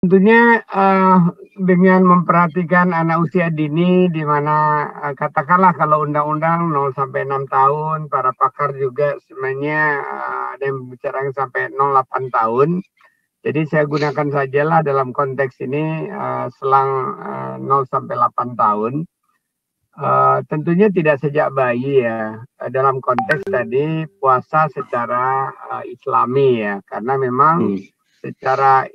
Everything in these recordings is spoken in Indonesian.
Tentunya dengan memperhatikan anak usia dini, di mana katakanlah kalau undang-undang 0 sampai 6 tahun, para pakar juga sebenarnya ada yang bicara sampai 0,8 tahun. Jadi saya gunakan sajalah dalam konteks ini selang 0 sampai 8 tahun. Tentunya tidak sejak bayi ya, dalam konteks tadi puasa secara islami ya, karena memang secara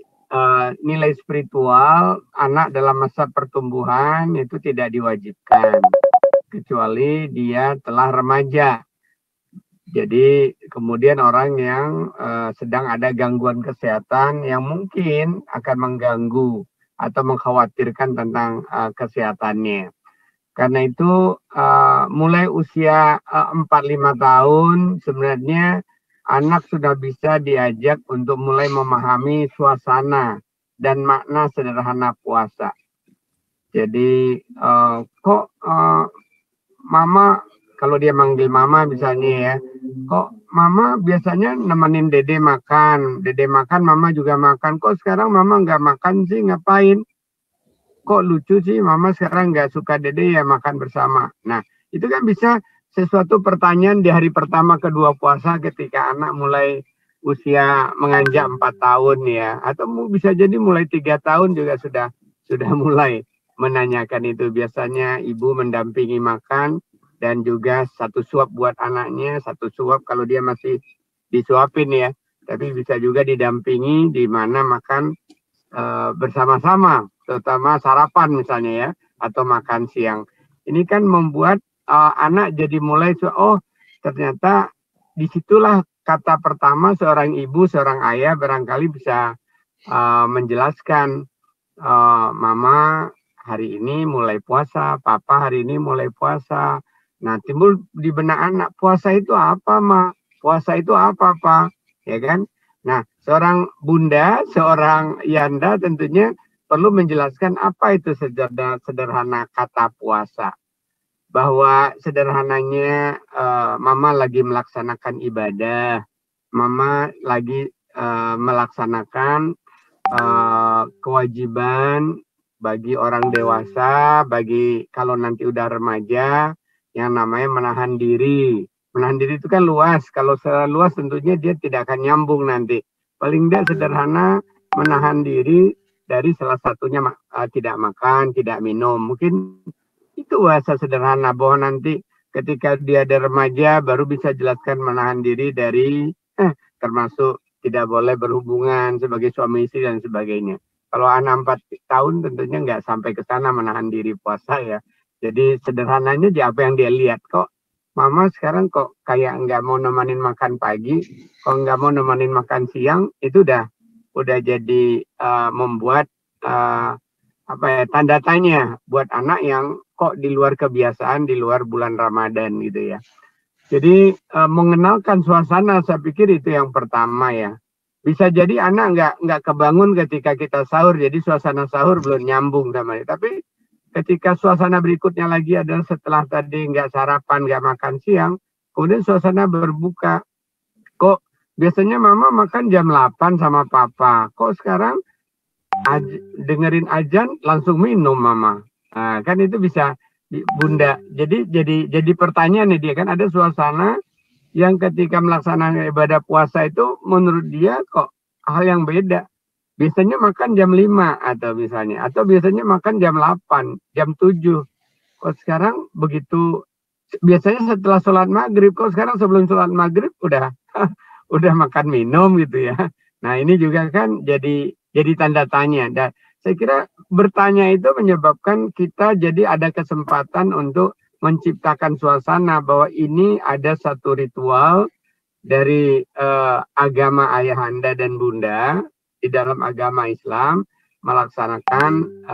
nilai spiritual anak dalam masa pertumbuhan itu tidak diwajibkan kecuali dia telah remaja. Jadi kemudian orang yang sedang ada gangguan kesehatan yang mungkin akan mengganggu atau mengkhawatirkan tentang kesehatannya. Karena itu mulai usia 4-5 tahun sebenarnya anak sudah bisa diajak untuk mulai memahami suasana dan makna sederhana puasa. Jadi kok mama, kalau dia manggil mama misalnya ya, kok mama biasanya nemenin dede makan mama juga makan, kok sekarang mama nggak makan sih, ngapain? Kok lucu sih mama sekarang nggak suka dede ya makan bersama. Nah itu kan bisa sesuatu pertanyaan di hari pertama kedua puasa ketika anak mulai usia menganjak 4 tahun ya, atau bisa jadi mulai 3 tahun juga sudah mulai menanyakan itu. Biasanya ibu mendampingi makan dan juga satu suap buat anaknya, satu suap kalau dia masih disuapin ya, tapi bisa juga didampingi di mana makan bersama-sama, terutama sarapan misalnya ya, atau makan siang. Ini kan membuat anak jadi mulai, oh ternyata disitulah kata pertama seorang ibu, seorang ayah barangkali bisa menjelaskan, mama hari ini mulai puasa, papa hari ini mulai puasa. Nah timbul di benak anak, puasa itu apa ma? Puasa itu apa pak? Ya kan? Nah, seorang bunda, seorang yanda tentunya perlu menjelaskan apa itu sederhana kata puasa. Bahwa sederhananya mama lagi melaksanakan ibadah, mama lagi melaksanakan kewajiban bagi orang dewasa, bagi kalau nanti udah remaja, yang namanya menahan diri. Menahan diri itu kan luas, kalau seluas tentunya dia tidak akan nyambung nanti. Paling tidak sederhana menahan diri dari salah satunya tidak makan, tidak minum. Mungkin itu bahasa sederhana, bahwa nanti ketika dia ada remaja baru bisa jelaskan menahan diri dari termasuk tidak boleh berhubungan sebagai suami istri dan sebagainya. Kalau anak 4 tahun tentunya nggak sampai ke sana menahan diri puasa ya. Jadi sederhananya apa yang dia lihat, kok mama sekarang kok kayak nggak mau nemenin makan pagi, kok nggak mau nemenin makan siang, itu udah jadi membuat apa ya, tanda tanya buat anak yang kok di luar kebiasaan, di luar bulan Ramadan gitu ya. Jadi mengenalkan suasana, saya pikir itu yang pertama ya. Bisa jadi anak nggak kebangun ketika kita sahur, jadi suasana sahur belum nyambung sama dia. Tapi ketika suasana berikutnya lagi adalah setelah tadi nggak sarapan, nggak makan siang, kemudian suasana berbuka. Kok biasanya mama makan jam 8 sama papa, kok sekarang dengerin ajan langsung minum mama. Nah, kan itu bisa bunda. Jadi pertanyaan nih, dia kan ada suasana yang ketika melaksanakan ibadah puasa itu menurut dia kok hal yang beda. Biasanya makan jam 5 atau biasanya makan jam 8, jam 7. Kok sekarang begitu, biasanya setelah sholat maghrib, kok sekarang sebelum sholat maghrib udah udah makan minum gitu ya. Nah ini juga kan jadi tanda tanya. Dan saya kira bertanya itu menyebabkan kita jadi ada kesempatan untuk menciptakan suasana bahwa ini ada satu ritual dari agama ayahanda dan bunda di dalam agama Islam melaksanakan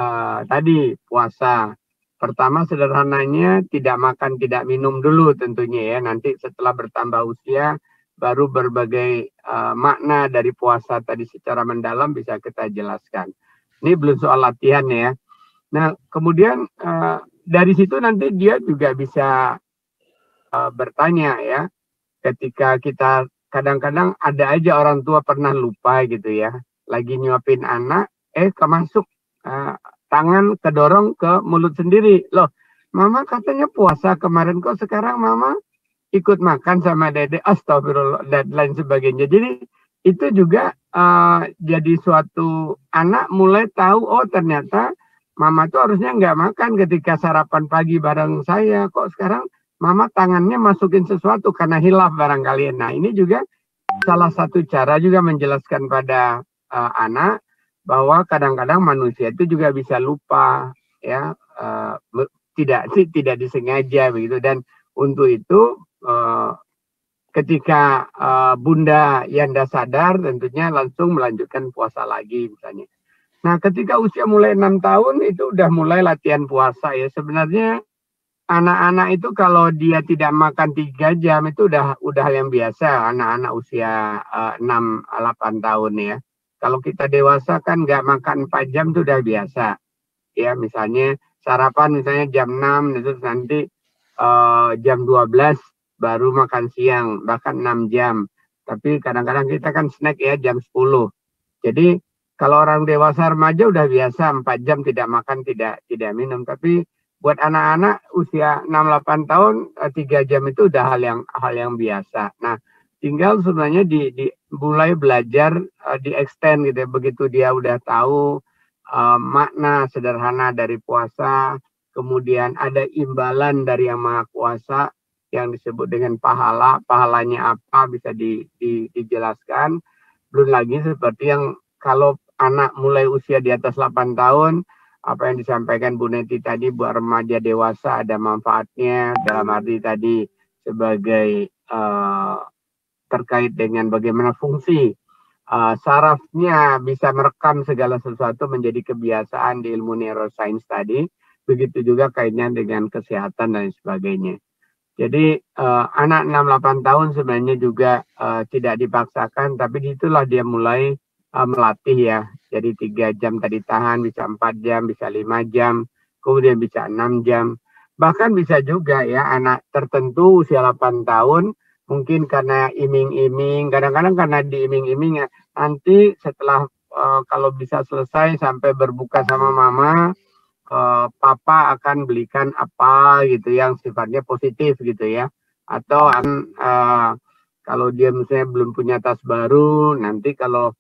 tadi puasa. Pertama sederhananya tidak makan, tidak minum dulu tentunya ya. Nanti setelah bertambah usia baru berbagai makna dari puasa tadi secara mendalam bisa kita jelaskan. Ini belum soal latihan ya. Nah kemudian dari situ nanti dia juga bisa bertanya ya. Ketika kita kadang-kadang ada aja orang tua pernah lupa gitu ya, lagi nyuapin anak, kemasuk tangan kedorong ke mulut sendiri. Loh, mama katanya puasa kemarin, kok sekarang mama ikut makan sama dede, astagfirullah, dan lain sebagainya. Jadi itu juga jadi suatu anak mulai tahu, oh ternyata mama tuh harusnya nggak makan ketika sarapan pagi bareng saya, kok sekarang mama tangannya masukin sesuatu karena hilaf barangkali. Nah ini juga salah satu cara juga menjelaskan pada anak bahwa kadang-kadang manusia itu juga bisa lupa, ya, tidak disengaja begitu. Dan untuk itu ketika Bunda Yanda sadar, tentunya langsung melanjutkan puasa lagi misalnya. Nah, ketika usia mulai 6 tahun itu udah mulai latihan puasa ya. Sebenarnya anak-anak itu kalau dia tidak makan 3 jam itu udah yang biasa, anak-anak usia 6-8 tahun ya. Kalau kita dewasa kan nggak makan 4 jam itu udah biasa. Ya, misalnya sarapan misalnya jam 6, itu nanti jam 12 baru makan siang, bahkan 6 jam. Tapi kadang-kadang kita kan snack ya jam 10. Jadi kalau orang dewasa remaja udah biasa 4 jam tidak makan, tidak minum. Tapi buat anak-anak usia 6-8 tahun 3 jam itu udah hal yang biasa. Nah, tinggal sebenarnya mulai belajar di extend gitu ya. Begitu dia udah tahu makna sederhana dari puasa, kemudian ada imbalan dari Yang Maha Kuasa yang disebut dengan pahala. Pahalanya apa bisa dijelaskan. Belum lagi seperti yang kalau anak mulai usia di atas 8 tahun, apa yang disampaikan Bu Neti tadi, buat remaja dewasa ada manfaatnya, dalam arti tadi sebagai terkait dengan bagaimana fungsi sarafnya bisa merekam segala sesuatu menjadi kebiasaan di ilmu neuroscience tadi. Begitu juga kaitnya dengan kesehatan dan sebagainya. Jadi anak 6-8 tahun sebenarnya juga tidak dipaksakan, tapi disitulah dia mulai melatih ya. Jadi 3 jam tadi tahan, bisa 4 jam, bisa 5 jam, kemudian bisa 6 jam. Bahkan bisa juga ya anak tertentu usia 8 tahun, mungkin karena iming-iming, kadang-kadang karena diiming-iming ya, nanti setelah kalau bisa selesai sampai berbuka sama mama, papa akan belikan apa gitu yang sifatnya positif gitu ya. Atau kalau dia misalnya belum punya tas baru, nanti kalau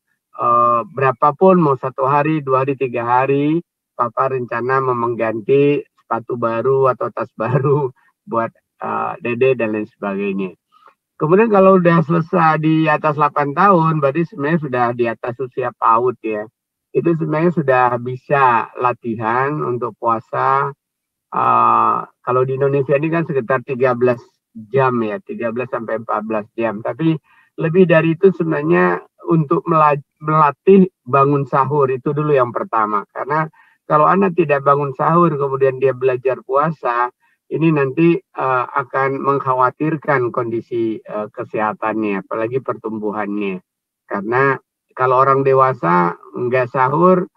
berapapun mau 1 hari, 2 hari, 3 hari, papa rencana mengganti sepatu baru atau tas baru buat dede dan lain sebagainya. Kemudian kalau udah selesai di atas 8 tahun, berarti sebenarnya sudah di atas usia PAUD ya. Itu sebenarnya sudah bisa latihan untuk puasa. Kalau di Indonesia ini kan sekitar 13 jam ya, 13 sampai 14 jam. Tapi lebih dari itu sebenarnya untuk melatih bangun sahur, itu dulu yang pertama. Karena kalau anak tidak bangun sahur, kemudian dia belajar puasa, ini nanti akan mengkhawatirkan kondisi kesehatannya, apalagi pertumbuhannya. Karena kalau orang dewasa nggak sahur,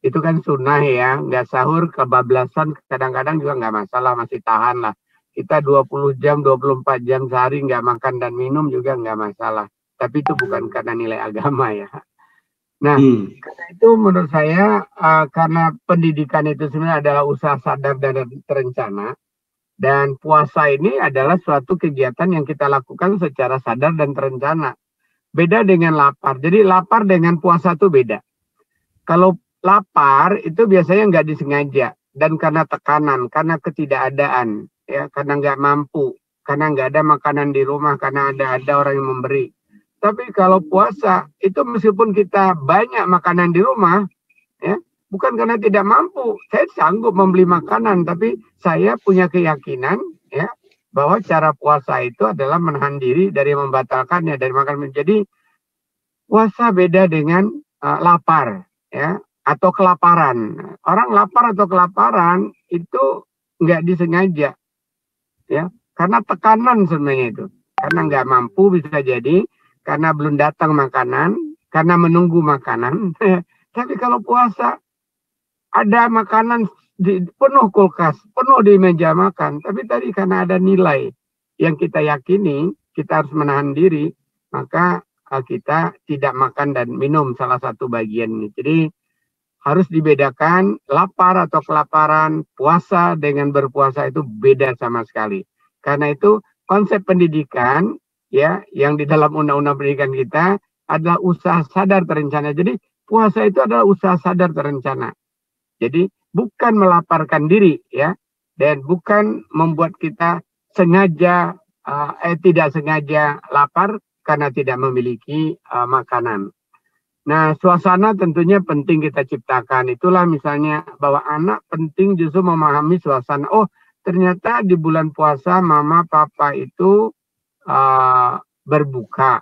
itu kan sunnah ya, nggak sahur kebablasan kadang-kadang juga nggak masalah, masih tahan lah. Kita 20 jam, 24 jam sehari nggak makan dan minum juga nggak masalah. Tapi itu bukan karena nilai agama ya. Nah, karena itu menurut saya karena pendidikan itu sebenarnya adalah usaha sadar dan terencana. Dan puasa ini adalah suatu kegiatan yang kita lakukan secara sadar dan terencana. Beda dengan lapar. Jadi lapar dengan puasa itu beda. Kalau lapar itu biasanya nggak disengaja. Dan karena tekanan, karena ketidakadaan, ya, karena nggak mampu, karena nggak ada makanan di rumah, karena ada orang yang memberi. Tapi kalau puasa, itu meskipun kita banyak makanan di rumah, ya, bukan karena tidak mampu, saya sanggup membeli makanan, tapi saya punya keyakinan ya bahwa cara puasa itu adalah menahan diri dari membatalkannya, dari makan. Jadi puasa beda dengan lapar ya atau kelaparan. Orang lapar atau kelaparan itu nggak disengaja ya, karena tekanan sebenarnya itu. Karena nggak mampu bisa jadi, karena belum datang makanan, karena menunggu makanan. Tapi kalau puasa ada makanan penuh kulkas, penuh di meja makan. Tapi tadi karena ada nilai yang kita yakini, kita harus menahan diri, maka kita tidak makan dan minum salah satu bagian ini. Jadi harus dibedakan lapar atau kelaparan, puasa dengan berpuasa itu beda sama sekali. Karena itu konsep pendidikan ya yang di dalam undang-undang pendidikan kita adalah usaha sadar terencana. Jadi puasa itu adalah usaha sadar terencana. Jadi bukan melaparkan diri ya dan bukan membuat kita sengaja tidak sengaja lapar karena tidak memiliki makanan. Nah, suasana tentunya penting kita ciptakan. Itulah misalnya bahwa anak penting justru memahami suasana. Oh, ternyata di bulan puasa mama papa itu berbuka.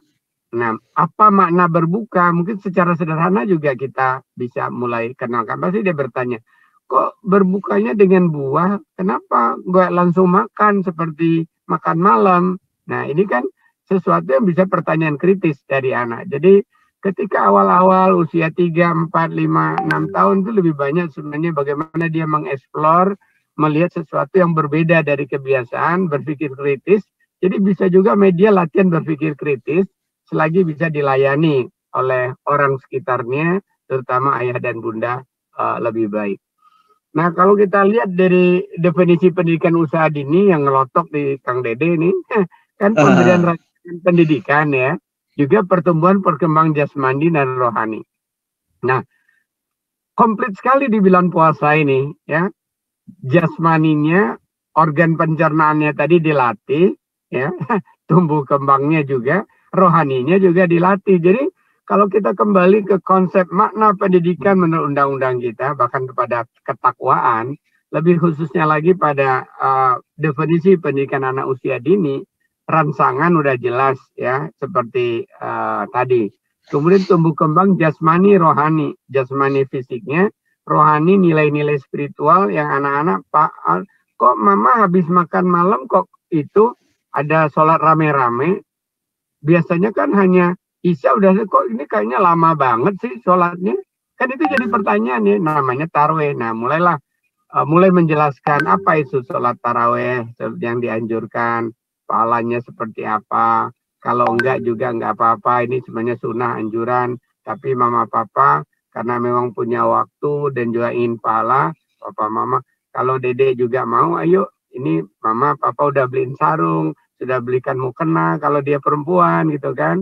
Nah, apa makna berbuka? Mungkin secara sederhana juga kita bisa mulai kenalkan. Pasti dia bertanya, kok berbukanya dengan buah? Kenapa nggak langsung makan seperti makan malam? Nah, ini kan sesuatu yang bisa pertanyaan kritis dari anak. Jadi ketika awal-awal usia 3, 4, 5, 6 tahun itu lebih banyak sebenarnya bagaimana dia mengeksplor, melihat sesuatu yang berbeda dari kebiasaan, berpikir kritis. Jadi bisa juga media latihan berpikir kritis selagi bisa dilayani oleh orang sekitarnya, terutama ayah dan bunda lebih baik. Nah, kalau kita lihat dari definisi pendidikan usaha dini yang ngelotok di Kang Dede ini, kan pemberian pendidikan ya, juga pertumbuhan perkembangan jasmani dan rohani. Nah, komplit sekali di bulan puasa ini ya. Jasmaninya, organ pencernaannya tadi dilatih ya, tumbuh kembangnya juga, rohaninya juga dilatih. Jadi kalau kita kembali ke konsep makna pendidikan menurut undang-undang kita, bahkan kepada ketakwaan, lebih khususnya lagi pada definisi pendidikan anak usia dini, rangsangan udah jelas ya seperti tadi. Kemudian tumbuh kembang jasmani rohani, jasmani fisiknya, rohani nilai-nilai spiritual yang anak-anak Pak kok mama habis makan malam kok itu ada sholat rame-rame. Biasanya kan hanya Isya udah kok ini kayaknya lama banget sih sholatnya. Kan itu jadi pertanyaan ya, namanya taraweh. Nah mulailah mulai menjelaskan apa itu sholat taraweh yang dianjurkan, pahalanya seperti apa. Kalau enggak juga enggak apa-apa, ini sebenarnya sunnah anjuran. Tapi mama papa karena memang punya waktu dan juga ingin pahala, papa mama. Kalau dede juga mau, ayo ini mama papa udah beliin sarung, sudah belikan mukena kalau dia perempuan gitu kan.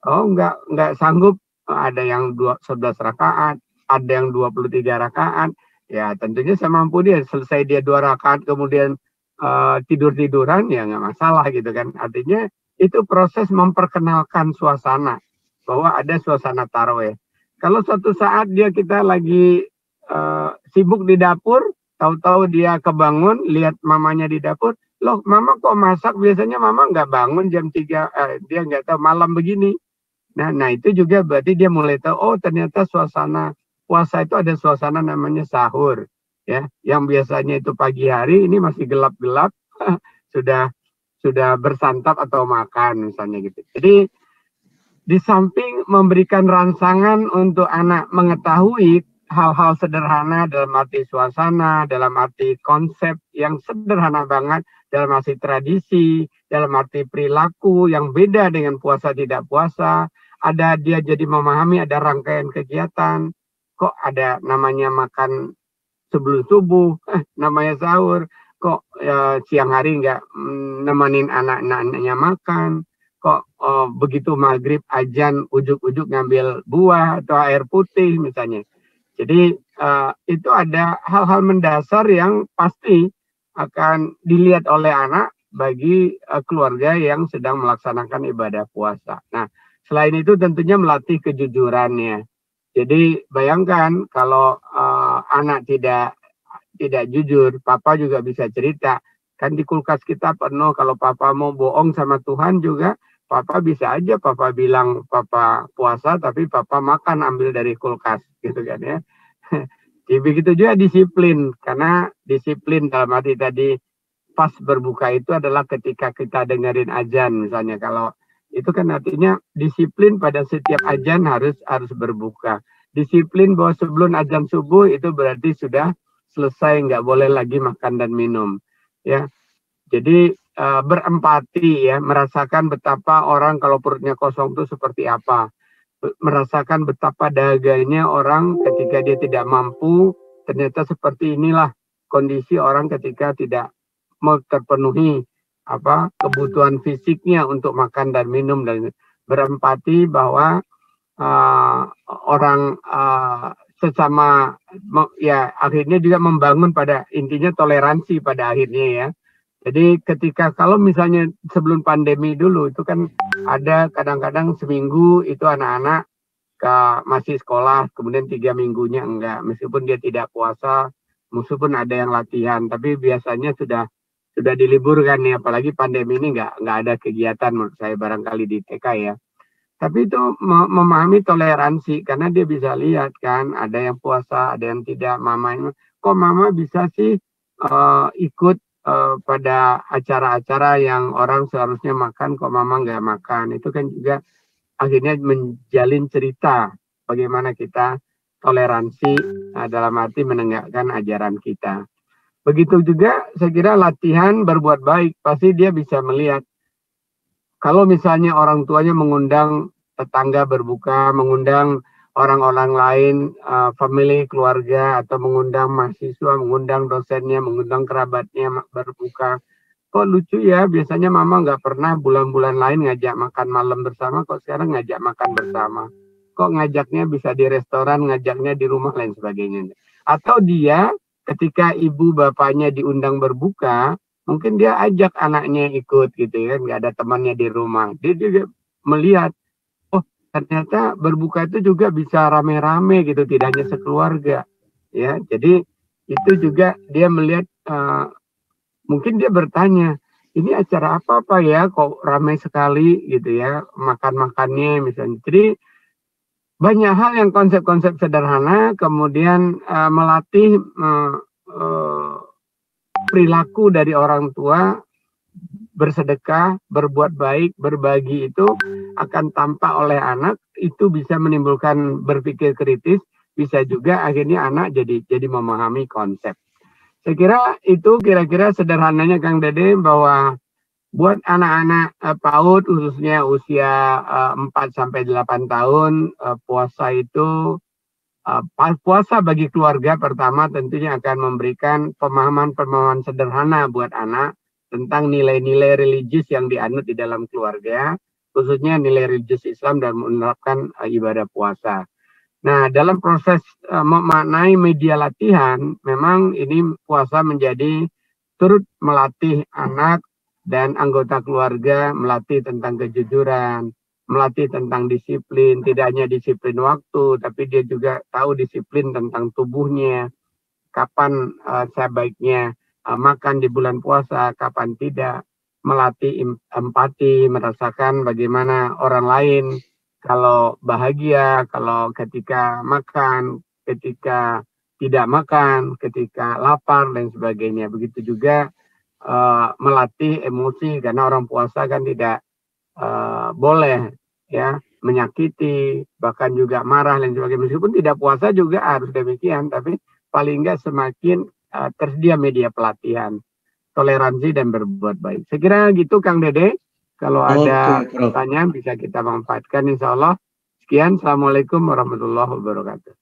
Oh enggak sanggup, ada yang 11 rakaat, ada yang 23 rakaat. Ya tentunya semampu dia, selesai dia 2 rakaat kemudian tidur-tiduran ya nggak masalah gitu kan. Artinya itu proses memperkenalkan suasana bahwa ada suasana taraweh. Kalau suatu saat kita lagi sibuk di dapur, tahu-tahu dia kebangun lihat mamanya di dapur, loh mama kok masak, biasanya mama nggak bangun jam 3, dia nggak tahu malam begini. Nah itu juga berarti dia mulai tahu, oh ternyata suasana puasa itu ada suasana namanya sahur ya, yang biasanya itu pagi hari ini masih gelap-gelap sudah bersantap atau makan misalnya gitu. Jadi di samping memberikan rangsangan untuk anak mengetahui hal-hal sederhana dalam arti suasana, dalam arti konsep yang sederhana banget, dalam arti tradisi, dalam arti perilaku yang beda dengan puasa tidak puasa, ada dia jadi memahami ada rangkaian kegiatan, kok ada namanya makan sebelum subuh, namanya sahur, kok siang hari nggak nemenin anak-anaknya makan, kok begitu maghrib ajan ujuk-ujuk ngambil buah atau air putih misalnya. Jadi itu ada hal-hal mendasar yang pasti akan dilihat oleh anak bagi keluarga yang sedang melaksanakan ibadah puasa. Nah, selain itu tentunya melatih kejujurannya. Jadi bayangkan kalau anak tidak jujur, papa juga bisa cerita. Kan di kulkas kita penuh, kalau papa mau bohong sama Tuhan juga, papa bisa aja papa bilang papa puasa, tapi papa makan ambil dari kulkas, gitu kan ya. Jadi begitu juga disiplin, karena disiplin dalam arti tadi pas berbuka itu adalah ketika kita dengerin azan misalnya. Kalau itu kan artinya disiplin pada setiap azan harus berbuka. Disiplin bahwa sebelum azan subuh itu berarti sudah selesai, nggak boleh lagi makan dan minum. Ya, jadi berempati ya, merasakan betapa orang kalau perutnya kosong itu seperti apa. merasakan betapa dahaganya orang ketika dia tidak mampu. Ternyata seperti inilah kondisi orang ketika tidak terpenuhi kebutuhan fisiknya untuk makan dan minum, dan berempati bahwa orang sesama ya akhirnya juga membangun pada intinya toleransi pada akhirnya ya. Jadi ketika kalau misalnya sebelum pandemi dulu itu kan ada kadang-kadang seminggu itu anak-anak masih sekolah, kemudian 3 minggunya enggak, meskipun dia tidak puasa, meskipun ada yang latihan, tapi biasanya sudah diliburkan nih, apalagi pandemi ini nggak ada kegiatan menurut saya barangkali di TK ya. Tapi itu memahami toleransi, karena dia bisa lihat kan, ada yang puasa, ada yang tidak. Kok mama bisa sih ikut pada acara-acara yang orang seharusnya makan, kok mama nggak makan. Itu kan juga akhirnya menjalin cerita bagaimana kita toleransi dalam arti menegakkan ajaran kita. Begitu juga saya kira latihan berbuat baik, pasti dia bisa melihat kalau misalnya orang tuanya mengundang tetangga berbuka, mengundang orang-orang lain, family, keluarga, atau mengundang mahasiswa, mengundang dosennya, mengundang kerabatnya berbuka. Kok lucu ya, biasanya mama nggak pernah bulan-bulan lain ngajak makan malam bersama, kok sekarang ngajak makan bersama. Kok ngajaknya bisa di restoran, ngajaknya di rumah, lain sebagainya. Atau dia ketika ibu bapaknya diundang berbuka, mungkin dia ajak anaknya ikut gitu ya, nggak ada temannya di rumah. Dia juga melihat, oh ternyata berbuka itu juga bisa rame-rame gitu, tidak hanya sekeluarga. Ya, jadi itu juga dia melihat, mungkin dia bertanya, ini acara apa ya, kok ramai sekali gitu ya, makan-makannya misalnya. Jadi banyak hal yang konsep-konsep sederhana, kemudian melatih perilaku dari orang tua, bersedekah, berbuat baik, berbagi itu akan tampak oleh anak, itu bisa menimbulkan berpikir kritis, bisa juga akhirnya anak jadi memahami konsep. Saya kira itu kira-kira sederhananya Kang Dede, bahwa buat anak-anak PAUD khususnya usia 4-8 tahun, puasa itu puasa bagi keluarga pertama tentunya akan memberikan pemahaman-pemahaman sederhana buat anak tentang nilai-nilai religius yang dianut di dalam keluarga, khususnya nilai religius Islam dan menerapkan ibadah puasa. Nah, dalam proses memaknai media latihan, memang ini puasa menjadi turut melatih anak dan anggota keluarga, melatih tentang kejujuran, melatih tentang disiplin, tidak hanya disiplin waktu, tapi dia juga tahu disiplin tentang tubuhnya, kapan sebaiknya makan di bulan puasa, kapan tidak, melatih empati, merasakan bagaimana orang lain kalau bahagia, kalau ketika makan, ketika tidak makan, ketika lapar dan sebagainya. Begitu juga melatih emosi, karena orang puasa kan tidak boleh ya menyakiti, bahkan juga marah dan sebagainya. Meskipun tidak puasa juga harus demikian, tapi paling enggak semakin tersedia media pelatihan, toleransi dan berbuat baik. Saya kira gitu Kang Dede. Kalau ada pertanyaan bisa kita manfaatkan insya Allah. Sekian, Assalamualaikum warahmatullahi wabarakatuh.